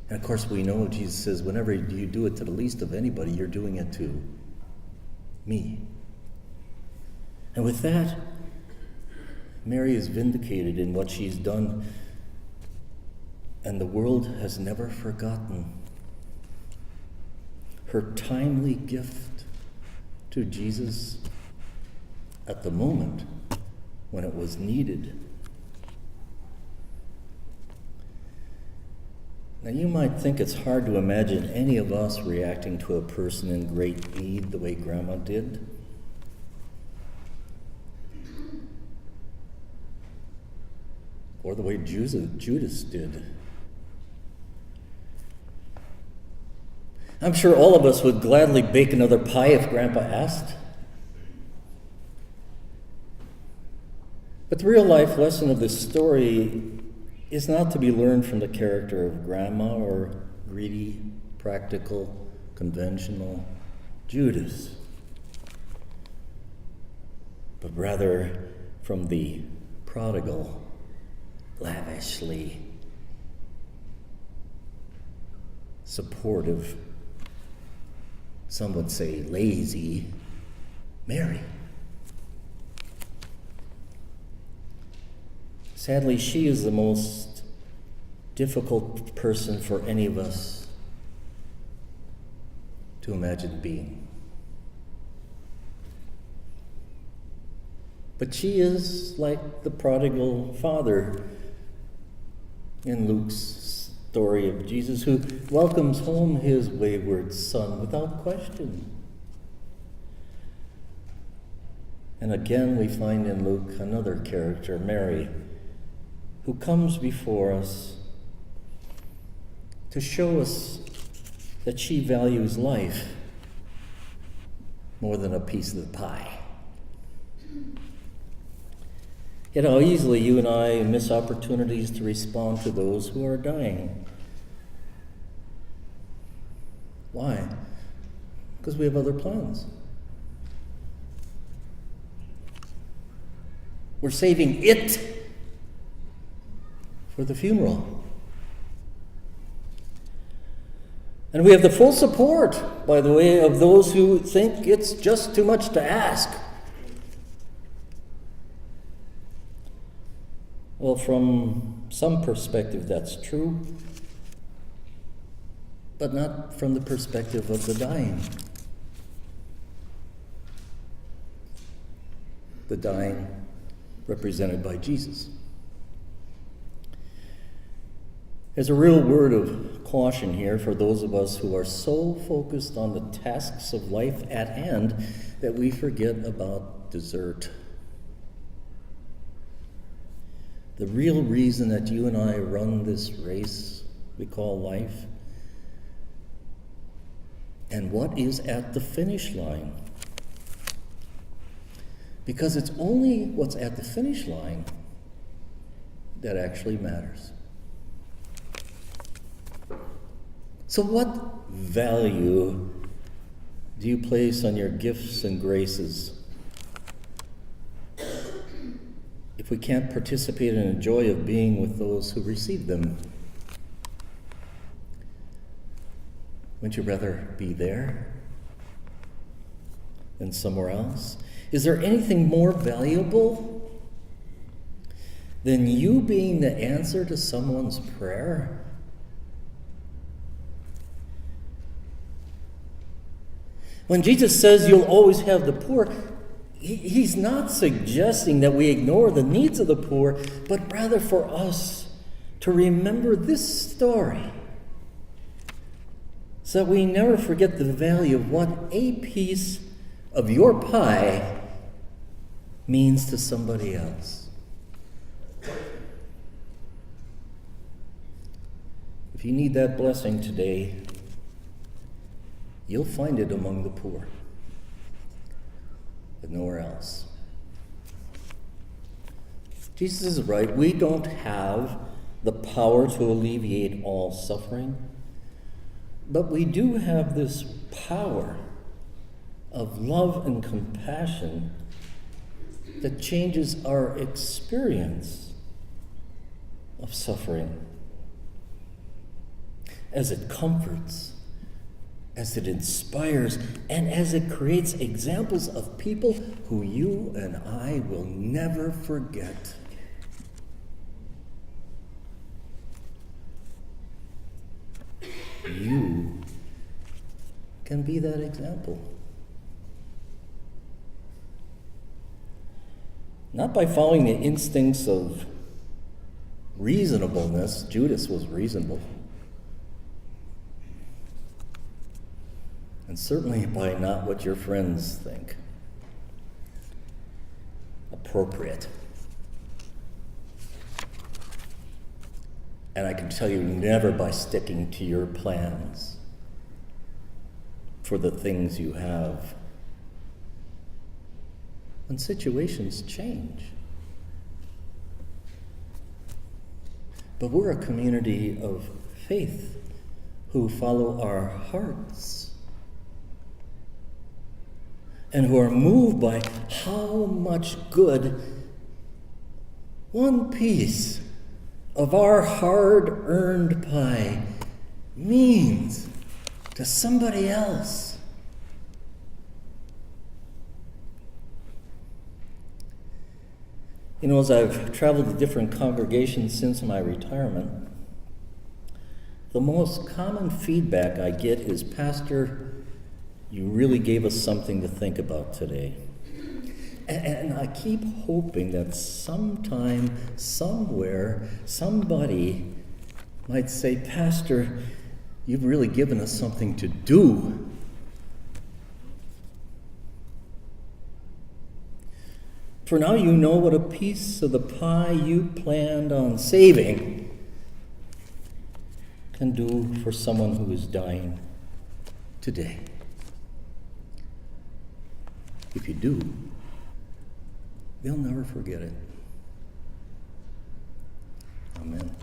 And of course we know Jesus says, whenever you do it to the least of anybody, you're doing it to me. And with that, Mary is vindicated in what she's done, and the world has never forgotten her timely gift to Jesus at the moment when it was needed. Now, you might think it's hard to imagine any of us reacting to a person in great need the way Grandma did. Or the way Judas did. I'm sure all of us would gladly bake another pie if Grandpa asked. But the real life lesson of this story is not to be learned from the character of Grandma or greedy, practical, conventional Judas, but rather from the prodigal, lavishly supportive, some would say lazy, Mary. Sadly, she is the most difficult person for any of us to imagine being. But she is like the prodigal father in Luke's story of Jesus, who welcomes home his wayward son without question. And again, we find in Luke another character, Mary, who comes before us to show us that she values life more than a piece of the pie. Yet how easily you and I miss opportunities to respond to those who are dying. Why? Because we have other plans. We're saving it for the funeral. And we have the full support, by the way, of those who think it's just too much to ask. Well, from some perspective, that's true, but not from the perspective of the dying. The dying represented by Jesus. There's a real word of caution here for those of us who are so focused on the tasks of life at hand that we forget about dessert. The real reason that you and I run this race we call life, and what is at the finish line. Because it's only what's at the finish line that actually matters. So what value do you place on your gifts and graces if we can't participate in the joy of being with those who receive them? Wouldn't you rather be there than somewhere else? Is there anything more valuable than you being the answer to someone's prayer? When Jesus says you'll always have the poor, he's not suggesting that we ignore the needs of the poor, but rather for us to remember this story so that we never forget the value of what a piece of your pie means to somebody else. If you need that blessing today, you'll find it among the poor, but nowhere else. Jesus is right. We don't have the power to alleviate all suffering, but we do have this power of love and compassion that changes our experience of suffering. as it comforts, as it inspires, and as it creates examples of people who you and I will never forget. You can be that example. Not by following the instincts of reasonableness. Judas was reasonable. And certainly by not what your friends think appropriate. And I can tell you, never by sticking to your plans for the things you have. When situations change. But we're a community of faith who follow our hearts and who are moved by how much good one piece of our hard-earned pie means to somebody else. You know, as I've traveled to different congregations since my retirement, the most common feedback I get is, Pastor, you really gave us something to think about today. And I keep hoping that sometime, somewhere, somebody might say, Pastor, you've really given us something to do. For now you know what a piece of the pie you planned on saving can do for someone who is dying today. If you do, they'll never forget it. Amen.